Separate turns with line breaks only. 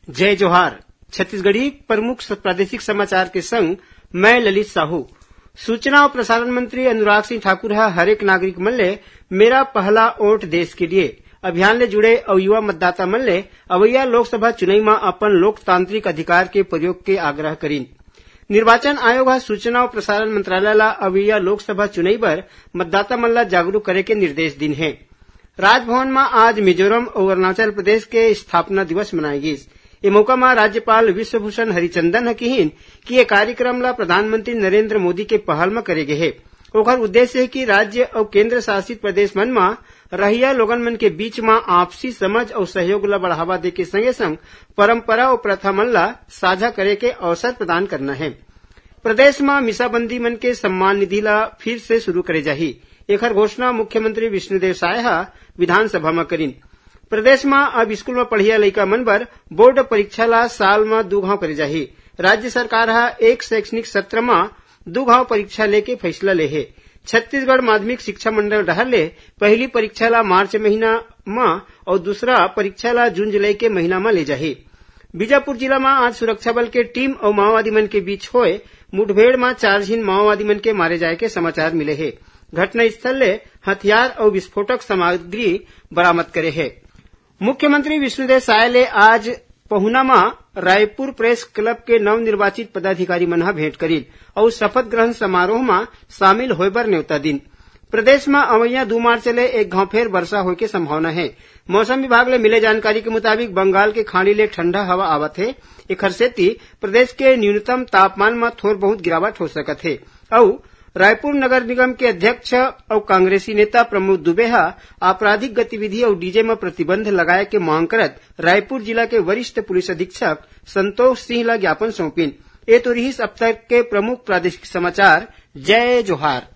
जय जोहार। छत्तीसगढ़ी प्रमुख प्रादेशिक समाचार के संग मैं ललित साहू। सूचना और प्रसारण मंत्री अनुराग सिंह ठाकुर हरेक नागरिक मन ले मेरा पहला वोट देश के लिए अभियान ले जुड़े और युवा मतदाता मन ले अवैया लोकसभा चुनाव में अपन लोकतांत्रिक अधिकार के प्रयोग के आग्रह करीन। निर्वाचन आयोग सूचना और प्रसारण मंत्रालय ला अवैया लोकसभा चुनाव बर मतदाता मन ला जागरूक करे के निर्देश दिन है। राजभवन में आज मिजोरम और अरुणाचल प्रदेश के स्थापना दिवस मनाई गई। ये मौका में राज्यपाल विश्वभूषण हरिचंदन कहिन कि ये कार्यक्रम ला प्रधानमंत्री नरेंद्र मोदी के पहल में करे गए है। ओकर उद्देश्य है कि राज्य और केंद्र शासित प्रदेश मन में रहिया लोगन मन के बीच में आपसी समझ और सहयोग ला बढ़ावा दे के संगे संग परंपरा और प्रथा मन ला साझा करे के अवसर प्रदान करना है। प्रदेश में मिसाबंदी मन के सम्मान निधि ला फिर से शुरू करे जाही। एकर घोषणा मुख्यमंत्री विष्णुदेव साय विधानसभा में करीन। प्रदेश में अब स्कूल में पढ़िया लइका मन बर बोर्ड परीक्षा ला साल में 2 घाव करे जाही। राज्य सरकार एक शैक्षणिक सत्र में 2 घाव परीक्षा लेके फैसला ले है। छत्तीसगढ़ माध्यमिक शिक्षा मंडल रहर ले पहली परीक्षा ला मार्च महीना में और दूसरा परीक्षा ला जून जुलाई के महीना में ले जाही। बीजापुर जिला में आज सुरक्षा बल के टीम और माओवादी मन के बीच होए मुठभेड़ में 4 झीन माओवादी मन के मारे जाए के समाचार मिले है। घटनास्थल ले हथियार और विस्फोटक सामग्री बरामद करे है। मुख्यमंत्री विष्णुदेव साय ले आज पहुना में रायपुर प्रेस क्लब के नवनिर्वाचित पदाधिकारी मन भेंट करीन और शपथ ग्रहण समारोह में शामिल होय बर न्योता दिन। प्रदेश में अवैया 2 मार्च ले एक घाव फेर वर्षा होय के संभावना है। मौसम विभाग ले मिले जानकारी के मुताबिक बंगाल के खाड़ी ले ठंडा हवा आवत है। एखर सेती प्रदेश के न्यूनतम तापमान में थोड़ बहुत गिरावट हो सकत है। और रायपुर नगर निगम के अध्यक्ष और कांग्रेसी नेता प्रमोद दुबे आपराधिक गतिविधि और डीजे में प्रतिबंध लगाए के मांग करत रायपुर जिला के वरिष्ठ पुलिस अधीक्षक संतोष सिंह ला ज्ञापन सौंपिन। ये तो रही अब तक के प्रमुख प्रादेशिक समाचार। जय जोहार।